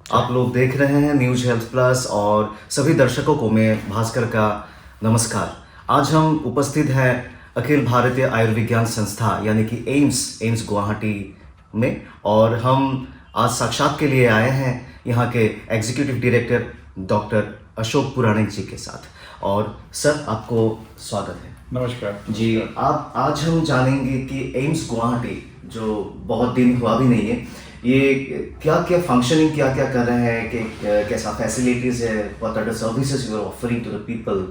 आप लोग देख रहे हैं न्यूज हेल्थ प्लस और सभी दर्शकों को मैं भास्कर का नमस्कार। आज हम उपस्थित हैं अखिल भारतीय आयुर्विज्ञान संस्था यानी कि एम्स गुवाहाटी में, और हम आज साक्षात के लिए आए हैं यहाँ के एग्जीक्यूटिव डायरेक्टर डॉक्टर अशोक पुराणिक जी के साथ। और सर, आपको स्वागत है। नमस्कार जी, आप आज हम जानेंगे कि एम्स गुवाहाटी जो बहुत दिन हुआ भी नहीं है, ये क्या क्या फंक्शनिंग क्या क्या कर रहे हैं, कि कैसा फैसिलिटीज है, what are the services you are offering to the people,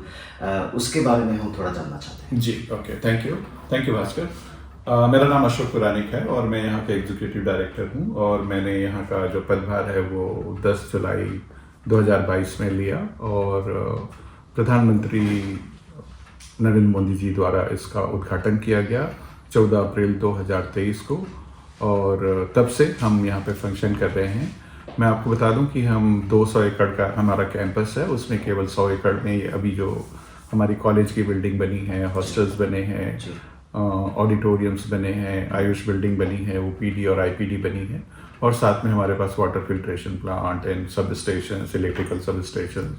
उसके बारे में हम थोड़ा जानना चाहते हैं। जी, ओके, थैंक यू भास्कर। मेरा नाम अशोक पुराणिक है और मैं यहाँ के एग्जीक्यूटिव डायरेक्टर हूँ और मैंने यहाँ का जो पदभार है वो 10 जुलाई 2022 में लिया और प्रधानमंत्री नरेंद्र मोदी जी द्वारा इसका उद्घाटन किया गया 14 अप्रैल 2023 को, और तब से हम यहाँ पे फंक्शन कर रहे हैं। मैं आपको बता दूं कि हम 200 एकड़ का हमारा कैंपस है, उसमें केवल 100 एकड़ में ये अभी जो हमारी कॉलेज की बिल्डिंग बनी है, हॉस्टल्स बने हैं, ऑडिटोरियम्स बने हैं, आयुष बिल्डिंग बनी है, ओपीडी और आईपीडी बनी है, और साथ में हमारे पास water filtration plant and substation, electrical substation,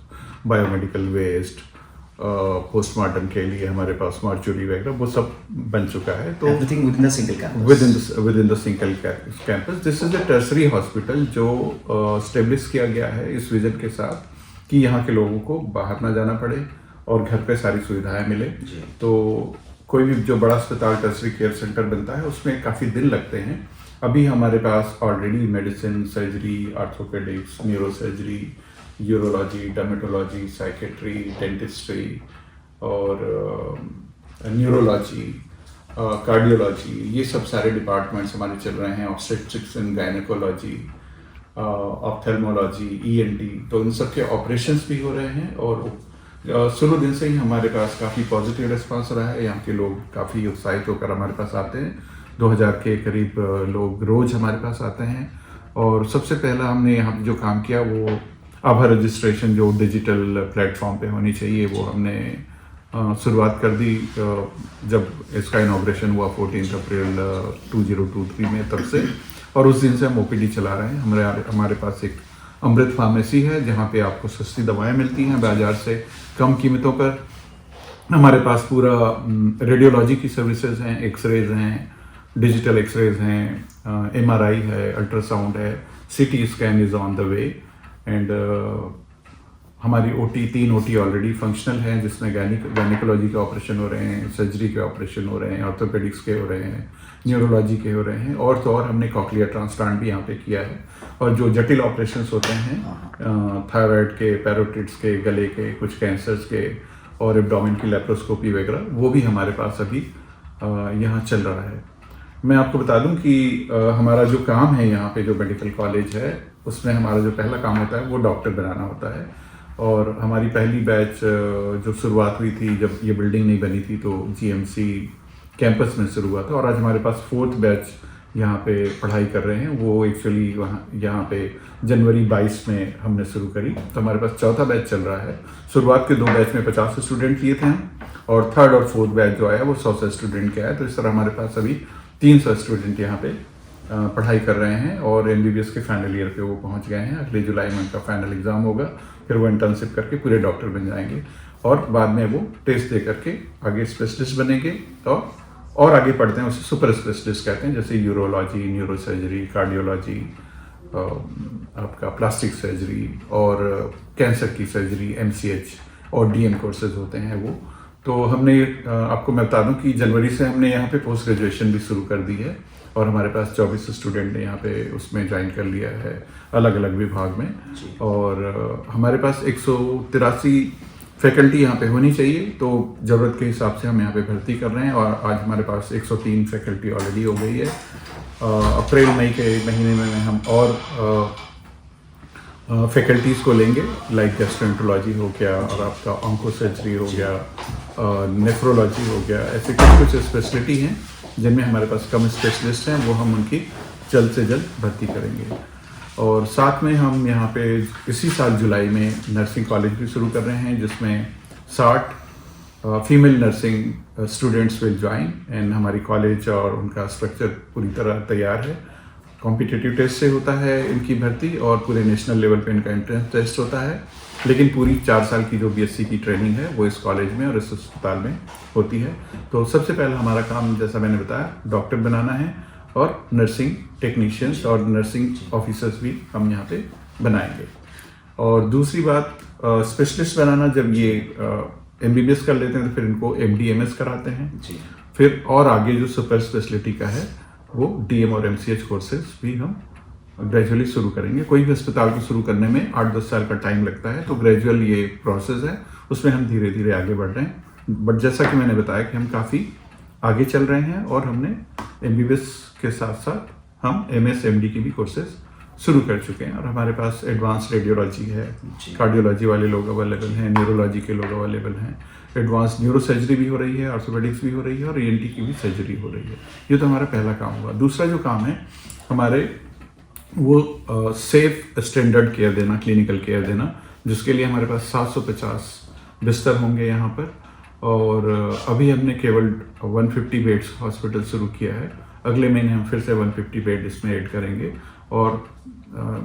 biomedical waste, postmortem के लिए हमारे पास मॉर्चुरी वगैरह वो सब बन चुका है। तो everything with in the single campus, with in the single campus. This is a tertiary hospital जो स्टेब्लिश किया गया है इस विजन के साथ कि यहाँ के लोगों को बाहर ना जाना पड़े और घर पे सारी सुविधाएं मिले। तो कोई भी जो बड़ा अस्पताल टर्सरी केयर सेंटर बनता है उसमें काफ़ी दिन लगते हैं। अभी हमारे पास already medicine, surgery, orthopaedics, neurosurgery, urology, dermatology, psychiatry, dentistry और न्यूरोलॉजी, कार्डियोलॉजी, ये सब सारे डिपार्टमेंट्स हमारे चल रहे हैं। Obstetrics and gynaecology, ophthalmology, ENT, तो इन सब के ऑपरेशंस भी हो रहे हैं। और शुरू दिन से ही हमारे पास काफ़ी पॉजिटिव रिस्पांस रहा है। यहाँ के लोग काफ़ी उत्साहित होकर हमारे पास आते हैं। 2000 के करीब लोग रोज़ हमारे पास आते हैं। और सबसे पहला हमने यहाँ जो काम किया वो आभा रजिस्ट्रेशन जो डिजिटल प्लेटफॉर्म पे होनी चाहिए वो हमने शुरुआत कर दी जब इसका इनॉग्रेशन हुआ 14 अप्रैल 2023 में, तब से। और उस दिन से हम ओपीडी चला रहे हैं। हमारे पास एक अमृत फार्मेसी है जहाँ पे आपको सस्ती दवाएं मिलती हैं बाजार से कम कीमतों पर। हमारे पास पूरा रेडियोलॉजी की सर्विसेज हैं, एक्सरेज हैं, डिजिटल एक्सरेज हैं, एमआरआई है, अल्ट्रासाउंड है, CT scan is on the way, and हमारी तीन ओटी ऑलरेडी फंक्शनल हैं जिसमें गायनिकोलॉजी के ऑपरेशन हो रहे हैं, सर्जरी के ऑपरेशन हो रहे हैं, ऑर्थोपेडिक्स के हो रहे हैं, न्यूरोलॉजी के हो रहे हैं, और तो और हमने कॉक्लियर ट्रांसप्लांट भी यहाँ पे किया है। और जो जटिल ऑपरेशंस होते हैं थायराइड के, पैरोटिड्स के, गले के, कुछ कैंसर्स के और एब्डोमेन की लेप्रोस्कोपी वगैरह, वो भी हमारे पास अभी यहाँ चल रहा है। मैं आपको बता दूं कि हमारा जो काम है यहाँ पे जो मेडिकल कॉलेज है उसमें हमारा जो पहला काम होता है वो डॉक्टर बनाना होता है। और हमारी पहली बैच जो शुरुआत हुई थी जब ये बिल्डिंग नहीं बनी थी तो जीएमसी कैंपस में शुरू हुआ था, और आज हमारे पास 4th बैच यहाँ पे पढ़ाई कर रहे हैं। वो एक्चुअली यहाँ पे जनवरी 22 में हमने शुरू करी, तो हमारे पास 4था बैच चल रहा है। शुरुआत के 2 बैच में 50 स्टूडेंट लिए थे हम, और 3rd और 4th बैच जो आया वो 100 स्टूडेंट के आया। तो इस तरह हमारे पास अभी 300 स्टूडेंट यहाँ पे पढ़ाई कर रहे हैं और एमबीबीएस के फाइनल ईयर पे वो पहुँच गए हैं। अगले जुलाई में उनका फाइनल एग्जाम होगा, फिर वो इंटर्नशिप करके पूरे डॉक्टर बन जाएंगे और बाद में वो टेस्ट दे करके आगे स्पेशलिस्ट बनेंगे। तो और आगे पढ़ते हैं उसे सुपर स्पेशलिस्ट कहते हैं, जैसे यूरोलॉजी, न्यूरो सर्जरी, कार्डियोलॉजी, आपका प्लास्टिक सर्जरी और कैंसर की सर्जरी, एमसीएच और डीएम कोर्सेज होते हैं वो। तो हमने आपको मैं बता दूं कि जनवरी से हमने यहाँ पे पोस्ट ग्रेजुएशन भी शुरू कर दी है और हमारे पास 24 स्टूडेंट ने यहाँ पे उसमें ज्वाइन कर लिया है अलग अलग विभाग में। और हमारे पास 183 फैकल्टी यहाँ पे होनी चाहिए, तो ज़रूरत के हिसाब से हम यहाँ पे भर्ती कर रहे हैं। और आज हमारे पास 103 फैकल्टी ऑलरेडी हो गई है। अप्रैल मई के महीने में हम और फैकल्टीज़ को लेंगे, लाइक गैस्ट्रोएंटरोलॉजी हो गया और आपका ऑन्को सर्जरी हो गया, नेफ्रोलॉजी हो गया। ऐसे कुछ स्पेशलिटी हैं जिनमें हमारे पास कम स्पेशलिस्ट हैं, वो हम उनकी जल्द से जल्द भर्ती करेंगे। और साथ में हम यहाँ पे इसी साल जुलाई में नर्सिंग कॉलेज भी शुरू कर रहे हैं जिसमें 60 female nursing students will join, and हमारी कॉलेज और उनका स्ट्रक्चर पूरी तरह तैयार है। कॉम्पिटिटिव टेस्ट से होता है इनकी भर्ती और पूरे नेशनल लेवल पे इनका एंट्रेंस टेस्ट होता है। लेकिन पूरी 4 साल की जो बीएससी की ट्रेनिंग है वो इस कॉलेज में और इस अस्पताल में होती है। तो सबसे पहले हमारा काम, जैसा मैंने बताया, डॉक्टर बनाना है और नर्सिंग टेक्नीशियंस और नर्सिंग ऑफिसर्स भी हम यहाँ पे बनाएंगे। और दूसरी बात, स्पेशलिस्ट बनाना, जब ये एमबीबीएस कर लेते हैं तो फिर इनको एमडीएमएस कराते हैं जी। फिर और आगे जो सुपर स्पेशलिटी का है वो डीएम और एमसीएच कोर्सेज भी हम ग्रेजुअली शुरू करेंगे। कोई भी अस्पताल को शुरू करने में 8-10 साल का टाइम लगता है, तो ग्रेजुअल ये प्रोसेस है, उसमें हम धीरे धीरे आगे बढ़ रहे हैं। बट जैसा कि मैंने बताया कि हम काफ़ी आगे चल रहे हैं और हमने एमबीबीएस के साथ साथ हम एमएस एमडी की भी कोर्सेज शुरू कर चुके हैं। और हमारे पास एडवांस रेडियोलॉजी है, कार्डियोलॉजी वाले लोग अवेलेबल हैं, न्यूरोलॉजी के लोग अवेलेबल हैं, एडवांस न्यूरो सर्जरी भी हो रही है, ऑर्थोपेडिक्स भी हो रही है और ईएनटी की भी सर्जरी हो रही है। ये तो हमारा पहला काम हुआ। दूसरा जो काम है हमारे, वो सेफ स्टैंडर्ड केयर देना, क्लिनिकल केयर देना, जिसके लिए हमारे पास 750 बिस्तर होंगे यहाँ पर। और अभी हमने केवल 150 बेड्स हॉस्पिटल शुरू किया है। अगले महीने हम फिर से 150 बेड इसमें ऐड करेंगे और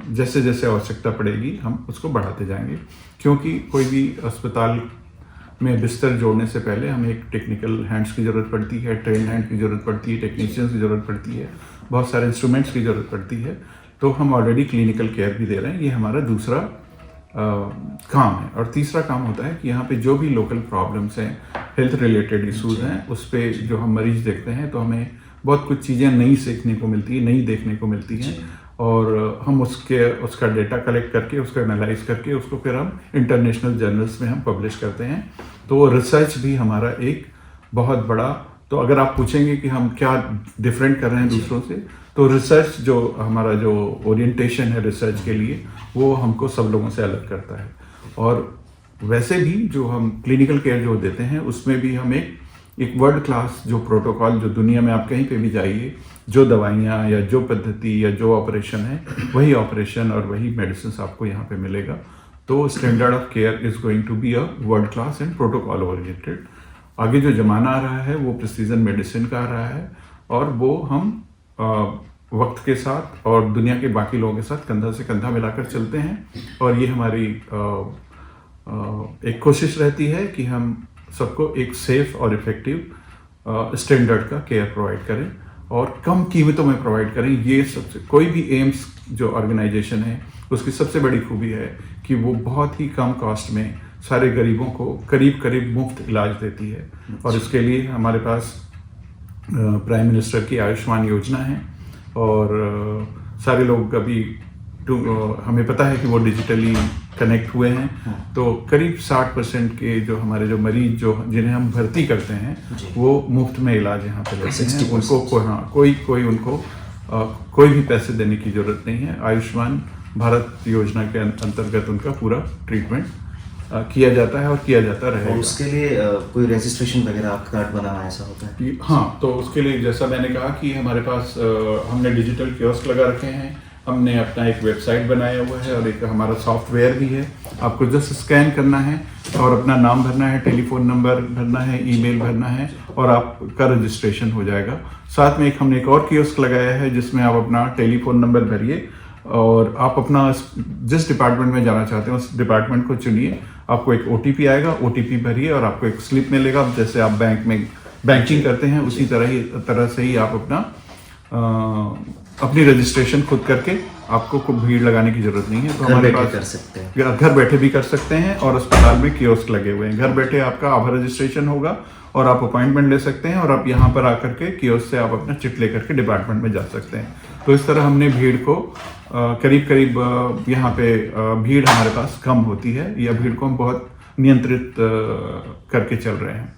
जैसे जैसे आवश्यकता पड़ेगी हम उसको बढ़ाते जाएंगे, क्योंकि कोई भी अस्पताल में बिस्तर जोड़ने से पहले हमें एक टेक्निकल हैंड्स की ज़रूरत पड़ती है, ट्रेन हैंड की ज़रूरत पड़ती है, टेक्नीशियंस की ज़रूरत पड़ती है, बहुत सारे इंस्ट्रूमेंट्स की ज़रूरत पड़ती है। तो हम ऑलरेडी क्लिनिकल केयर भी दे रहे हैं। ये हमारा दूसरा काम है। और तीसरा काम होता है कि यहाँ पे जो भी लोकल प्रॉब्लम्स हैं, हेल्थ रिलेटेड इश्यूज हैं, उस पर जो हम मरीज देखते हैं तो हमें बहुत कुछ चीज़ें नई सीखने को मिलती है, नई देखने को मिलती हैं। और हम उसका डेटा कलेक्ट करके, उसका एनालाइज करके, उसको फिर हम इंटरनेशनल जर्नल्स में हम पब्लिश करते हैं। तो रिसर्च भी हमारा एक बहुत बड़ा, तो अगर आप पूछेंगे कि हम क्या डिफरेंट कर रहे हैं दूसरों से, तो रिसर्च जो हमारा जो ओरिएंटेशन है रिसर्च के लिए, वो हमको सब लोगों से अलग करता है। और वैसे भी जो हम क्लिनिकल केयर जो देते हैं उसमें भी हमें एक वर्ल्ड क्लास जो प्रोटोकॉल, जो दुनिया में आप कहीं पे भी जाइए, जो दवाइयाँ या जो पद्धति या जो ऑपरेशन है, वही ऑपरेशन और वही मेडिसिन आपको यहाँ पे मिलेगा। तो standard of care is going to be a world class and protocol oriented. आगे जो जमाना आ रहा है वो प्रिसीजन मेडिसिन का आ रहा है, और वो हम वक्त के साथ और दुनिया के बाकी लोगों के साथ कंधा से कंधा मिलाकर चलते हैं। और ये हमारी एक कोशिश रहती है कि हम सबको एक सेफ और इफ़ेक्टिव स्टैंडर्ड का केयर प्रोवाइड करें और कम कीमतों में प्रोवाइड करें। ये सबसे, कोई भी एम्स जो ऑर्गेनाइजेशन है उसकी सबसे बड़ी खूबी है कि वो बहुत ही कम कॉस्ट में सारे गरीबों को करीब करीब मुफ्त इलाज देती है। और इसके लिए हमारे पास प्राइम मिनिस्टर की आयुष्मान योजना है, और सारे लोग अभी हमें पता है कि वो डिजिटली कनेक्ट हुए हैं। तो करीब 60% के जो हमारे जो मरीज जो जिन्हें हम भर्ती करते हैं वो मुफ्त में इलाज यहाँ पे लेते हैं। उनको उनको कोई भी पैसे देने की जरूरत नहीं है। आयुष्मान भारत योजना के अंतर्गत उनका पूरा ट्रीटमेंट किया जाता है और किया जाता रहेगा। और उसके लिए कोई रजिस्ट्रेशन वगैरह आप कार्ड बनाना ऐसा होता है? हाँ, तो उसके लिए जैसा मैंने कहा कि हमारे पास हमने डिजिटल कियोस्क लगा रखे हैं, हमने अपना एक वेबसाइट बनाया हुआ है और एक हमारा सॉफ्टवेयर भी है। आपको जस्ट स्कैन करना है और अपना नाम भरना है, टेलीफोन नंबर भरना है, ईमेल भरना है और आपका रजिस्ट्रेशन हो जाएगा। साथ में हमने एक और कियोस्क लगाया है जिसमें आप अपना टेलीफोन नंबर भरिए और आप अपना जिस डिपार्टमेंट में जाना चाहते हैं उस डिपार्टमेंट को चुनिए। आपको एक OTP आएगा, OTP भरिए और आपको एक स्लिप मिलेगा। जैसे आप बैंक में बैंकिंग करते हैं उसी तरह से ही आप अपनी रजिस्ट्रेशन खुद करके, आपको कोई भीड़ लगाने की जरूरत नहीं है। तो हमारे पास कर सकते हैं, घर बैठे भी कर सकते हैं। और अस्पताल में कियोस्क लगे हुए हैं, घर बैठे आपका आभा रजिस्ट्रेशन होगा और आप अपॉइंटमेंट ले सकते हैं और आप यहाँ पर आकर के कियोस्क से आप अपना चिट लेकर के डिपार्टमेंट में जा सकते हैं। तो इस तरह हमने भीड़ को करीब यहाँ पे भीड़ हमारे पास कम होती है, या भीड़ को हम बहुत नियंत्रित करके चल रहे हैं।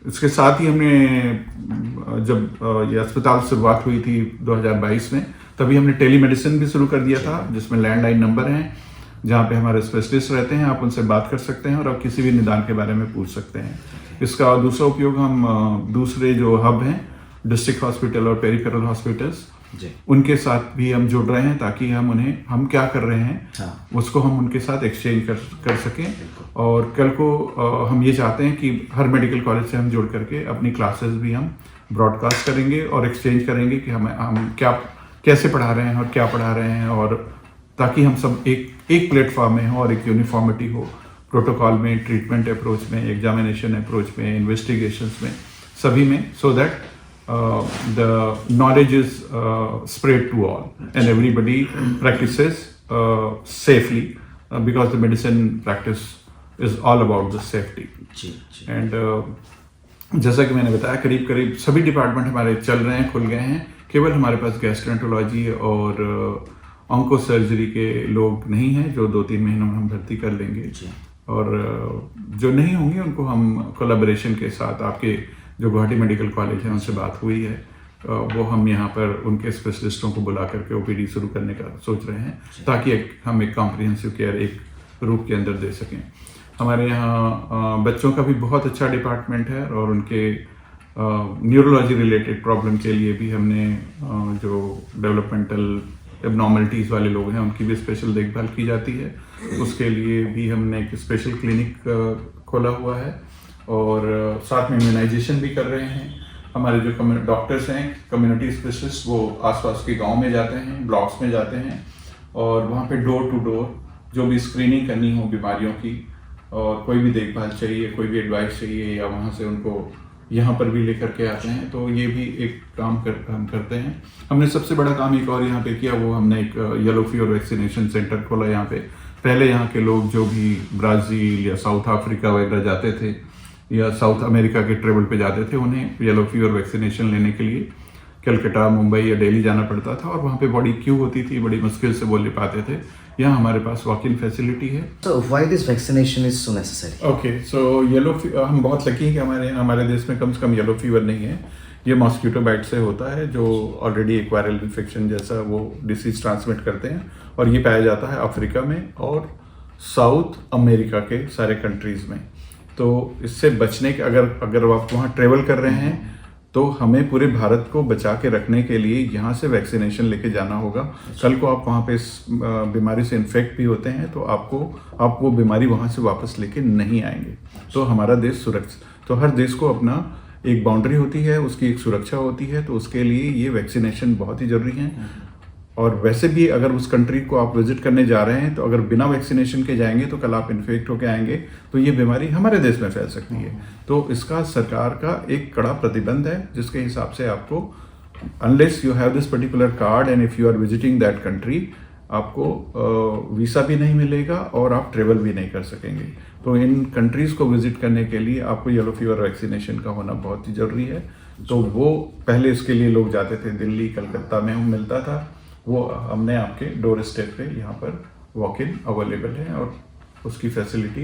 इसके साथ ही हमने जब ये अस्पताल शुरुआत हुई थी 2022 में, तभी हमने टेलीमेडिसिन भी शुरू कर दिया था, जिसमें लैंडलाइन नंबर हैं जहाँ पे हमारे स्पेशलिस्ट रहते हैं। आप उनसे बात कर सकते हैं और आप किसी भी निदान के बारे में पूछ सकते हैं। इसका दूसरा उपयोग हम दूसरे जो हब हैं, डिस्ट्रिक्ट हॉस्पिटल और पेरिफेरल हॉस्पिटल्स, उनके साथ भी हम जुड़ रहे हैं ताकि हम क्या कर रहे हैं उसको हम उनके साथ एक्सचेंज कर सकें। और कल को हम ये चाहते हैं कि हर मेडिकल कॉलेज से हम जुड़ करके अपनी क्लासेस भी हम ब्रॉडकास्ट करेंगे और एक्सचेंज करेंगे कि हम क्या कैसे पढ़ा रहे हैं और क्या पढ़ा रहे हैं, और ताकि हम सब एक प्लेटफॉर्म में हो और एक यूनिफॉर्मिटी हो प्रोटोकॉल में, ट्रीटमेंट अप्रोच में, एग्जामिनेशन अप्रोच में, इन्वेस्टिगेशंस में, सभी में, so that the knowledge is spread to all and everybody practises safely, because the medicine practice is all about the safety. जी जी. एंड जैसा कि मैंने बताया, करीब करीब सभी डिपार्टमेंट हमारे चल रहे हैं, खुल गए हैं. केवल हमारे पास गैस्ट्रेंटोलॉजी और ऑन्को सर्जरी के लोग नहीं हैं, जो 2-3 महीनों में हम भर्ती कर लेंगे. जी. और जो नहीं होंगे उनको हम कोलैबोरेशन के साथ, आपके जो गुवाहाटी मेडिकल कॉलेज है उनसे बात हुई है, वो हम यहाँ पर उनके स्पेशलिस्टों को बुला करके ओपीडी शुरू करने का सोच रहे हैं, ताकि हम एक कॉम्प्रिहेंसिव केयर एक रूप के अंदर दे सकें. हमारे यहाँ बच्चों का भी बहुत अच्छा डिपार्टमेंट है, और उनके न्यूरोलॉजी रिलेटेड प्रॉब्लम के लिए भी हमने जो डेवलपमेंटल एबनॉर्मलिटीज़ वाले लोग हैं उनकी भी स्पेशल देखभाल की जाती है. उसके लिए भी हमने एक स्पेशल क्लिनिक खोला हुआ है, और साथ में इम्यूनाइजेशन भी कर रहे हैं. हमारे जो डॉक्टर्स हैं, कम्युनिटी स्पेशलिस्ट, वो आसपास के गांव में जाते हैं, ब्लॉक्स में जाते हैं, और वहाँ पे डोर टू डोर जो भी स्क्रीनिंग करनी हो बीमारियों की, और कोई भी देखभाल चाहिए, कोई भी एडवाइस चाहिए, या वहाँ से उनको यहाँ पर भी लेकर के आते हैं. तो ये भी एक काम हम करते हैं. हमने सबसे बड़ा काम एक और यहाँ पे किया, वो हमने एक येलो फीवर वैक्सीनेशन सेंटर खोला यहाँ पे. पहले यहाँ के लोग जो भी ब्राज़ील या साउथ अफ्रीका वगैरह जाते थे, या साउथ अमेरिका के ट्रेवल पे जाते थे, उन्हें येलो फीवर वैक्सीनेशन लेने के लिए कलकत्ता, मुंबई या दिल्ली जाना पड़ता था, और वहाँ पे बड़ी क्यू होती थी, बड़ी मुश्किल से वो ले पाते थे. यहाँ हमारे पास वॉक इन फैसिलिटी है. So why this vaccination is so necessary? Okay, so yellow हम बहुत लकी हैं कि हमारे देश में कम से कम येलो फीवर नहीं है. ये मॉस्किटो बाइट से होता है, जो ऑलरेडी एक वायरल इन्फेक्शन जैसा वो डिसीज ट्रांसमिट करते हैं, और ये पाया जाता है अफ्रीका में और साउथ अमेरिका के सारे कंट्रीज़ में. तो इससे बचने के, अगर आप वहाँ ट्रेवल कर रहे हैं, तो हमें पूरे भारत को बचा के रखने के लिए यहाँ से वैक्सीनेशन लेके जाना होगा. कल को आप वहाँ पे इस बीमारी से इन्फेक्ट भी होते हैं, तो आप वो बीमारी वहाँ से वापस लेके नहीं आएंगे. तो हमारा देश सुरक्षित, तो हर देश को अपना एक बाउंड्री होती है, उसकी एक सुरक्षा होती है, तो उसके लिए ये वैक्सीनेशन बहुत ही ज़रूरी है. और वैसे भी अगर उस कंट्री को आप विजिट करने जा रहे हैं, तो अगर बिना वैक्सीनेशन के जाएंगे तो कल आप इन्फेक्ट होकर आएंगे, तो ये बीमारी हमारे देश में फैल सकती है. तो इसका सरकार का एक कड़ा प्रतिबंध है, जिसके हिसाब से आपको, unless you have this particular card and if you are visiting that country, आपको वीज़ा भी नहीं मिलेगा और आप ट्रेवल भी नहीं कर सकेंगे. तो इन कंट्रीज़ को विजिट करने के लिए आपको येलो फीवर वैक्सीनेशन का होना बहुत ही ज़रूरी है. तो वो पहले इसके लिए लोग जाते थे दिल्ली, कलकत्ता में मिलता था, वो हमने आपके डोर स्टेप पे यहाँ पर वॉक इन अवेलेबल है, और उसकी फैसिलिटी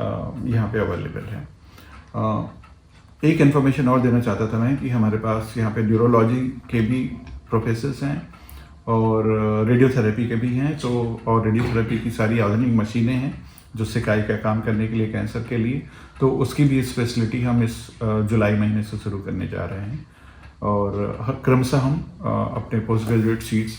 यहाँ पे अवेलेबल है. एक इन्फॉर्मेशन और देना चाहता था मैं, कि हमारे पास यहाँ पे न्यूरोलॉजी के भी प्रोफेसर्स हैं और रेडियोथेरेपी के भी हैं. तो और रेडियोथेरेपी की सारी आधुनिक मशीनें हैं जो सिकाई का काम करने के लिए, कैंसर के लिए. तो उसकी भी इस फैसिलिटी हम इस जुलाई महीने से शुरू करने जा रहे हैं, और क्रमशः हम अपने पोस्ट ग्रेजुएट सीट्स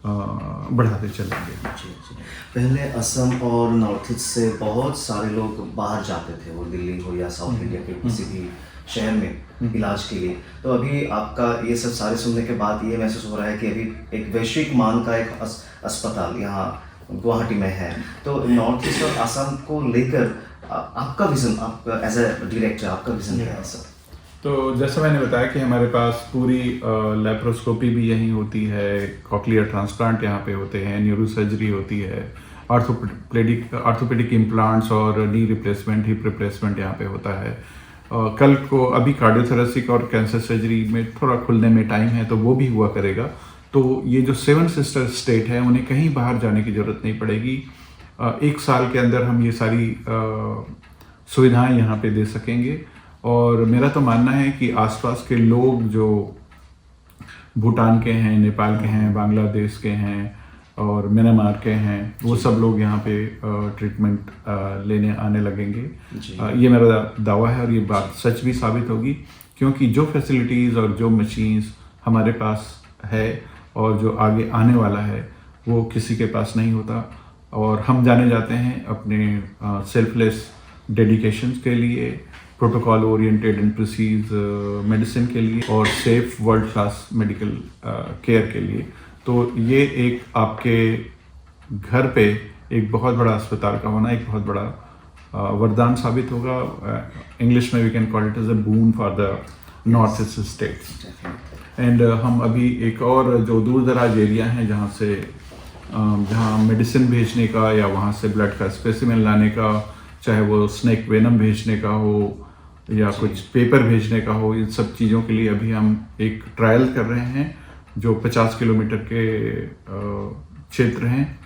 बढ़ाते चलेंगे. जी जी. पहले असम और नॉर्थ ईस्ट से बहुत सारे लोग बाहर जाते थे, वो दिल्ली हो या साउथ इंडिया के किसी भी शहर में इलाज के लिए. तो अभी आपका ये सब सारे सुनने के बाद ये महसूस हो रहा है कि अभी एक वैश्विक मान का एक अस्पताल यहाँ गुवाहाटी में है. तो नॉर्थ ईस्ट और असम को लेकर आपका विजन, आप एज ए डायरेक्टर, आपका विजन क्या है सर? तो जैसा मैंने बताया कि हमारे पास पूरी लेप्रोस्कोपी भी यहीं होती है, कॉक्लियर ट्रांसप्लांट यहाँ पे होते हैं, न्यूरो सर्जरी होती है, आर्थोपेडिक इम्प्लांट्स और नी रिप्लेसमेंट, हिप रिप्लेसमेंट यहाँ पे होता है. कल को अभी कार्डियोथोरेसिक और कैंसर सर्जरी में थोड़ा खुलने में टाइम है, तो वो भी हुआ करेगा. तो ये जो 7 सिस्टर स्टेट है, उन्हें कहीं बाहर जाने की ज़रूरत नहीं पड़ेगी. 1 साल के अंदर हम ये सारी सुविधाएं यहाँ पे दे सकेंगे. और मेरा तो मानना है कि आसपास के लोग जो भूटान के हैं, नेपाल के हैं, बांग्लादेश के हैं और म्यांमार के हैं, वो सब लोग यहाँ पे ट्रीटमेंट लेने आने लगेंगे. ये मेरा दावा है, और ये बात सच भी साबित होगी, क्योंकि जो फैसिलिटीज़ और जो मशीन्स हमारे पास है और जो आगे आने वाला है, वो किसी के पास नहीं होता. और हम जाने जाते हैं अपने सेल्फलेस डेडिकेशन के लिए, protocol oriented and precedes medicine के लिए, और safe world class medical care के लिए. तो ये एक आपके घर पे एक बहुत बड़ा अस्पताल का होना एक बहुत बड़ा वरदान साबित होगा। इंग्लिश में we can call it as a boon for the North East states. And हम अभी एक और जो दूर दराज एरिया हैं जहाँ मेडिसिन भेजने का या वहाँ से ब्लड का स्पेसिमेन लाने का, चाहे वो स्नेक वेनम भेजने का हो या कुछ पेपर भेजने का हो, इन सब चीज़ों के लिए अभी हम एक ट्रायल कर रहे हैं जो 50 किलोमीटर के क्षेत्र हैं।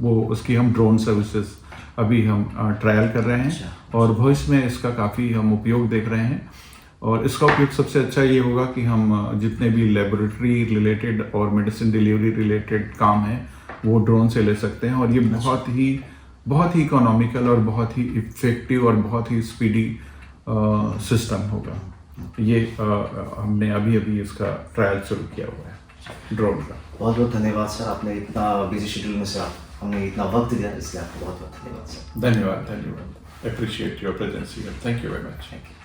वो उसकी हम ड्रोन सर्विसेज अभी हम ट्रायल कर रहे हैं और भविष्य में इसका काफ़ी हम उपयोग देख रहे हैं। और इसका उपयोग सबसे अच्छा ये होगा कि हम जितने भी लेबोरेटरी रिलेटेड और मेडिसिन डिलीवरी रिलेटेड काम हैं वो ड्रोन से ले सकते हैं और ये बहुत ही इकोनॉमिकल और बहुत ही इफेक्टिव और बहुत ही स्पीडी सिस्टम होगा। ये हमने अभी इसका ट्रायल शुरू किया हुआ है ड्रोन का। बहुत बहुत धन्यवाद सर, आपने इतना बिजी शेड्यूल में से हमने इतना वक्त दिया, इसलिए आपको बहुत बहुत धन्यवाद सर। धन्यवाद। Appreciate your presence here. Thank you very much.